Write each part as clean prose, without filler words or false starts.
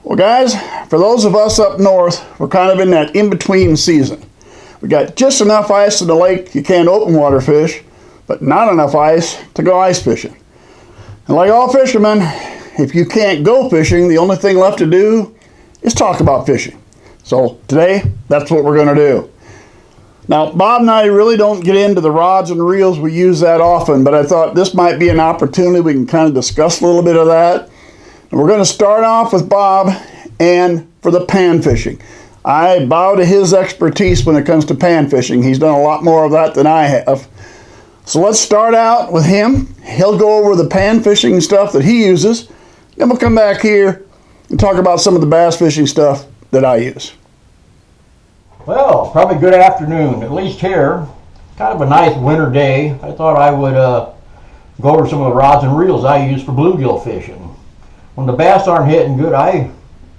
Well guys, for those of us up north, we're kind of in that in-between season. We got just enough ice in the lake you can't open water fish, but not enough ice to go ice fishing. And like all fishermen, if you can't go fishing, the only thing left to do is talk about fishing. So today, that's what we're going to do. Now, Bob and I really don't get into the rods and reels we use that often, but I thought this might be an opportunity we can kind of discuss a little bit of that. And we're going to start off with Bob and for the pan fishing. I bow to his expertise when it comes to pan fishing. He's done a lot more of that than I have. So let's start out with him. He'll go over the pan fishing stuff that he uses. Then we'll come back here and talk about some of the bass fishing stuff that I use. Well, probably good afternoon, at least here. Kind of a nice winter day. I thought I would go over some of the rods and reels I use for bluegill fishing. When the bass aren't hitting good, I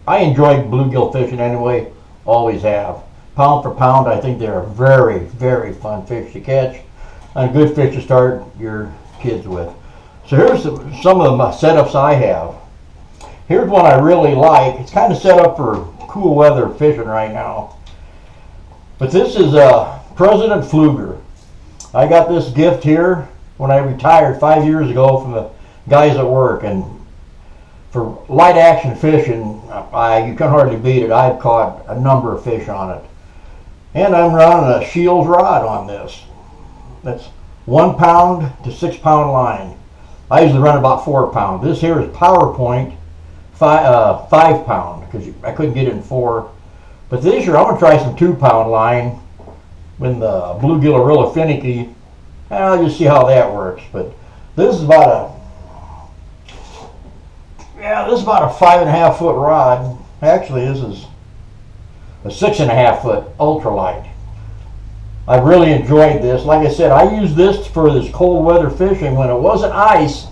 enjoy bluegill fishing anyway, always have. Pound for pound, I think they're a very, very fun fish to catch and a good fish to start your kids with. So here's some of the setups I have. Here's one I really like. It's kind of set up for cool weather fishing right now. But this is President Pflueger. I got this gift here when I retired 5 years ago from the guys at work, and for light action fishing, you can hardly beat it. I've caught a number of fish on it. And I'm running a Shields rod on this. That's 1 pound to 6 pound line. I usually run about 4 pound. This here is PowerPoint 5 pound because I couldn't get it in 4. But this year I'm going to try some 2 pound line when the bluegill are really finicky. And I'll just see how that works. But this is about a 5.5 foot rod. Actually, this is a 6.5 foot ultralight. I really enjoyed this. Like I said, I used this for this cold weather fishing when it wasn't ice,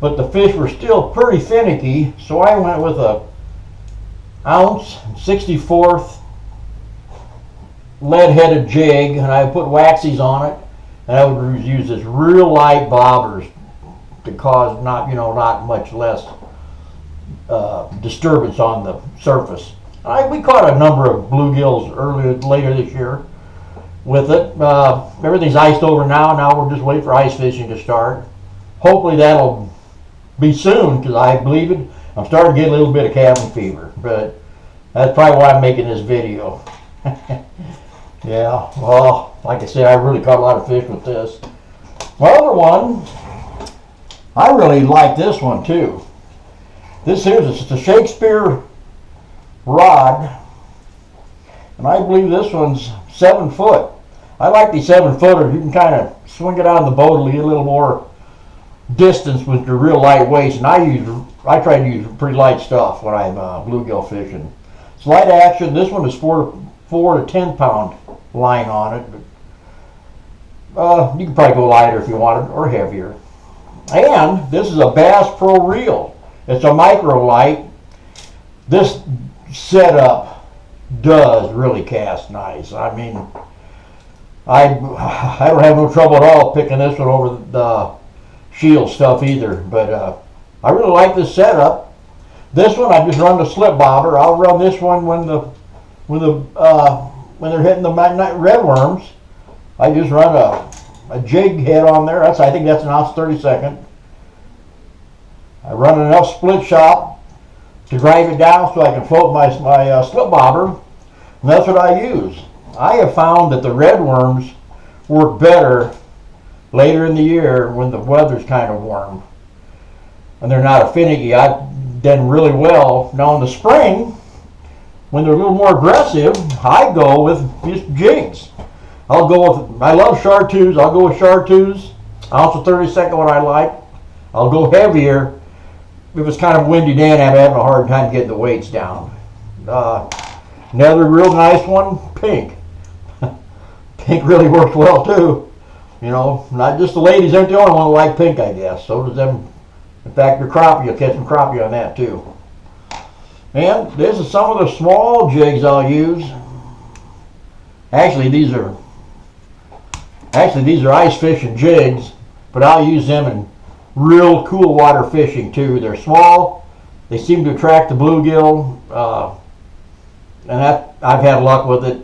but the fish were still pretty finicky. So I went with a ounce 64th lead-headed jig, and I put waxies on it, and I would use this real light bobbers to cause not much less disturbance on the surface. We caught a number of bluegills later this year with it. Everything's iced over now. Now we're just waiting for ice fishing to start. Hopefully that'll be soon, because I believe it. I'm starting to get a little bit of cabin fever, but that's probably why I'm making this video. Yeah, well, like I said, I really caught a lot of fish with this. My other one, I really like this one too. This here is the Shakespeare rod, and I believe this one's 7 foot. I like these 7 footers. You can kind of swing it on the boat to get a little more distance with your real light weights, and I try to use pretty light stuff when I'm bluegill fishing. It's light action. This one is 4 to 10 pound line on it, but you can probably go lighter if you want it, or heavier. And this is a Bass Pro reel. It's a Micro Lite. This setup does really cast nice. I mean, I don't have no trouble at all picking this one over the Shield stuff either, but I really like this setup. This one I just run the slip bobber. I'll run this one when they're hitting the red worms. I just run a jig head on there. I think that's an ounce 32nd. I run enough split shot to drive it down so I can float my slip bobber, and that's what I use. I have found that the red worms work better later in the year when the weather's kind of warm and they're not finicky. I've done really well. Now in the spring, when they're a little more aggressive, I go with just jigs. I love chartreuse. I'll go with chartreuse. Ounce of 32nd what I like. I'll go heavier if it's kind of windy day and I'm having a hard time getting the weights down. Another real nice one, pink. Pink really works well too. You know, not just the ladies aren't the only one that like pink, I guess. So does them. In fact, your crappie, you'll catch some crappie on that too. And this is some of the small jigs I'll use. Actually, these are ice fishing jigs, but I'll use them in real cool water fishing too. They're small, They seem to attract the bluegill, and that I've had luck with it,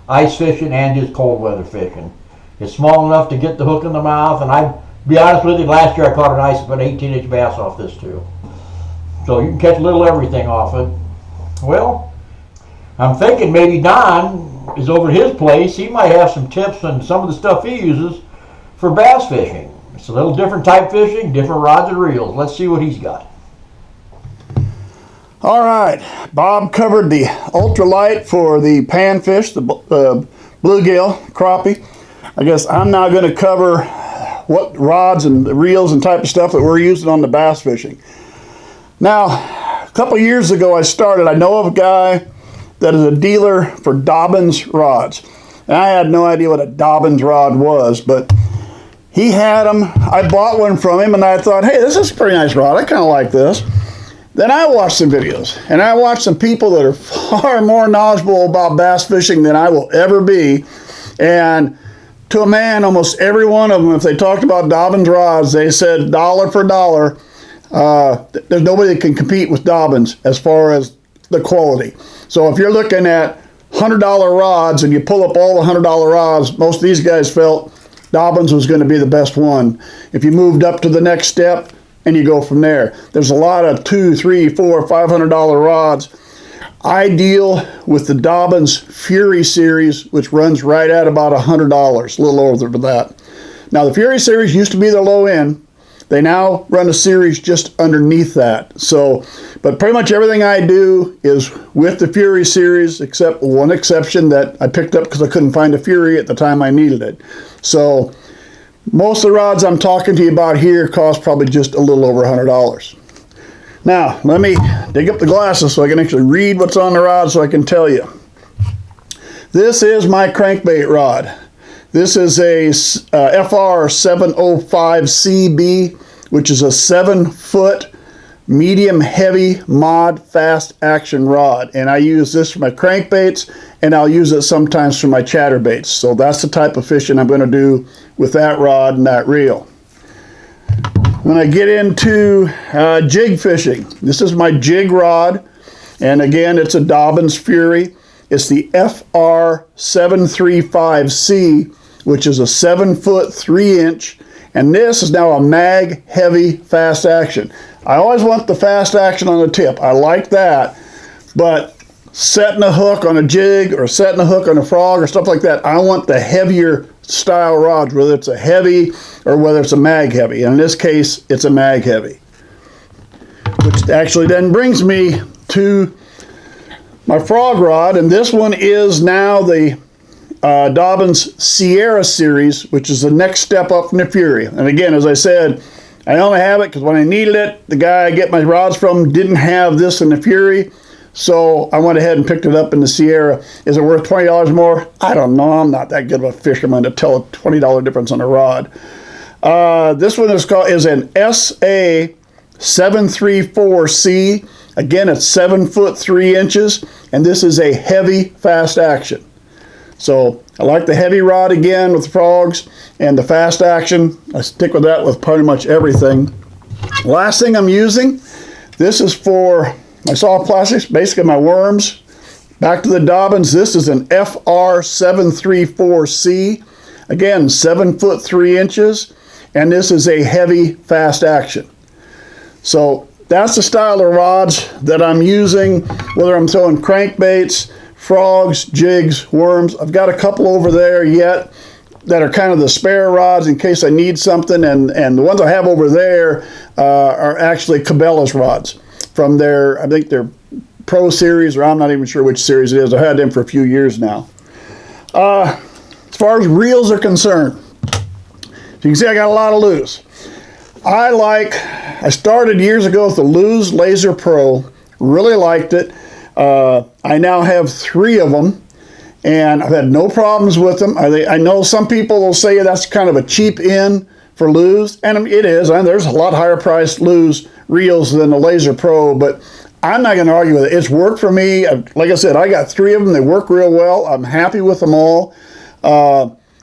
ice fishing and just cold weather fishing. It's small enough to get the hook in the mouth, and I'd be honest with you, last year I caught an 18-inch bass off this too. So you can catch a little everything off it. Well, I'm thinking maybe Don is over at his place. He might have some tips on some of the stuff he uses for bass fishing. It's a little different type fishing, different rods and reels. Let's see what he's got. All right, Bob covered the ultralight for the panfish, the bluegill, crappie. I guess I'm now going to cover what rods and reels and type of stuff that we're using on the bass fishing. Now, a couple years ago I know of a guy that is a dealer for Dobyns rods. And I had no idea what a Dobyns rod was, but he had them. I bought one from him and I thought, hey, this is a pretty nice rod. I kind of like this. Then I watched some videos, and I watched some people that are far more knowledgeable about bass fishing than I will ever be. And to a man, almost every one of them, if they talked about Dobyns rods, they said dollar for dollar, there's nobody that can compete with Dobyns as far as the quality. So if you're looking at $100 rods and you pull up all the $100 rods, most of these guys felt Dobyns was going to be the best one. If you moved up to the next step, and you go from there. There's a lot of $200, $300, $400, $500 rods. I deal with the Dobyns Fury series, which runs right at about $100, a little over that. Now the Fury series used to be the low end. They now run a series just underneath that. So, but pretty much everything I do is with the Fury series, except one exception that I picked up because I couldn't find a Fury at the time I needed it. So most of the rods I'm talking to you about here cost probably just a little over $100. Now, let me dig up the glasses so I can actually read what's on the rod so I can tell you. This is my crankbait rod. This is a FR705 CB, which is a 7-foot medium heavy mod fast action rod. And I use this for my crankbaits, and I'll use it sometimes for my chatterbaits. So that's the type of fishing I'm going to do with that rod and that reel. When I get into jig fishing, this is my jig rod, and again it's a Dobyns Fury. It's the FR735C, which is a 7-foot 3-inch, and this is now a mag heavy fast action. I always want the fast action on the tip. I like that, but setting a hook on a jig or setting a hook on a frog or stuff like that, I want the heavier style rods, whether it's a heavy or whether it's a mag heavy. And in this case, it's a mag heavy. Which actually then brings me to my frog rod, and this one is now the Dobyns Sierra series, which is the next step up from the Fury. And again, as I said, I only have it because when I needed it, the guy I get my rods from didn't have this in the Fury. So I went ahead and picked it up in the Sierra. Is it worth $20 more? I don't know. I'm not that good of a fisherman to tell a $20 difference on a rod. This one is an SA 734C. Again, it's 7-foot 3 inches, and this is a heavy fast action. So I like the heavy rod again with the frogs and the fast action. I stick with that with pretty much everything. Last thing I'm using, this is for my soft plastics, basically my worms. Back to the Dobyns, this is an FR734C. Again, 7-foot 3 inches, and this is a heavy fast action. So that's the style of rods that I'm using, whether I'm throwing crankbaits, frogs, jigs, worms. I've got a couple over there yet that are kind of the spare rods in case I need something, and the ones I have over there are actually Cabela's rods from their, I think their Pro series, or I'm not even sure which series it is. I've had them for a few years now. As far as reels are concerned, you can see I got a lot of Lews. I started years ago with the Lews Laser Pro, really liked it. I now have 3 of them, and I've had no problems with them. I know some people will say that's kind of a cheap in for Lews, and it is. And there's a lot higher priced Lews reels than the Laser Pro, but I'm not going to argue with it. It's worked for me. Like I said, I got 3 of them. They work real well. I'm happy with them all.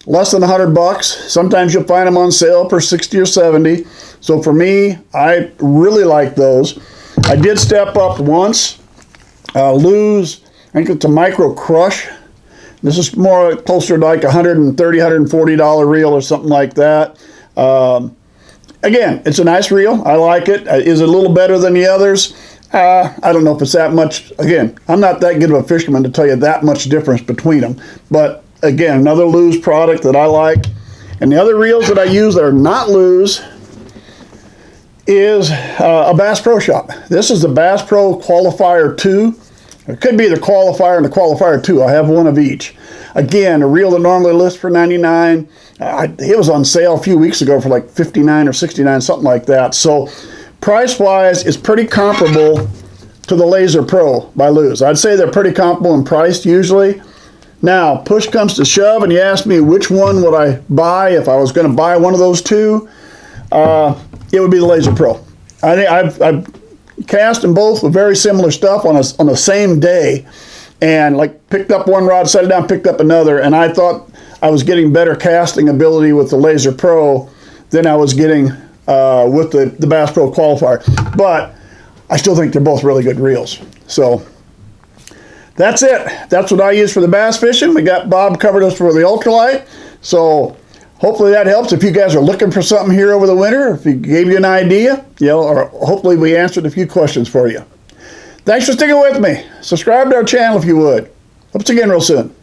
Less than $100. Sometimes you'll find them on sale for 60 or 70. So for me, I really like those. I did step up once. Lews, I think it's a Micro Crush. This is more closer to like $130, $140 reel or something like that. Again, it's a nice reel. I like it. Is it a little better than the others? I don't know if it's that much. Again, I'm not that good of a fisherman to tell you that much difference between them. But again, another Lews product that I like. And the other reels that I use that are not Lews is a Bass Pro Shop. This is the Bass Pro Qualifer 2. It could be the Qualifer and the Qualifer 2. I have one of each. Again, a reel that normally lists for $99. It was on sale a few weeks ago for like $59 or $69, something like that. So price-wise, it's pretty comparable to the Laser Pro by Lews. I'd say they're pretty comparable in price usually. Now, push comes to shove, and you ask me which one would I buy if I was going to buy one of those two, it would be the Laser Pro. I think I've cast them both with very similar stuff on the same day, and like picked up one rod, set it down, picked up another, and I thought I was getting better casting ability with the Laser Pro than I was getting with the Bass Pro Qualifer. But I still think they're both really good reels. So that's it. That's what I use for the bass fishing. We got Bob covered us for the ultralight. So hopefully that helps. If you guys are looking for something here over the winter, if he gave you an idea, or hopefully we answered a few questions for you. Thanks for sticking with me. Subscribe to our channel if you would. Hope to see you again real soon.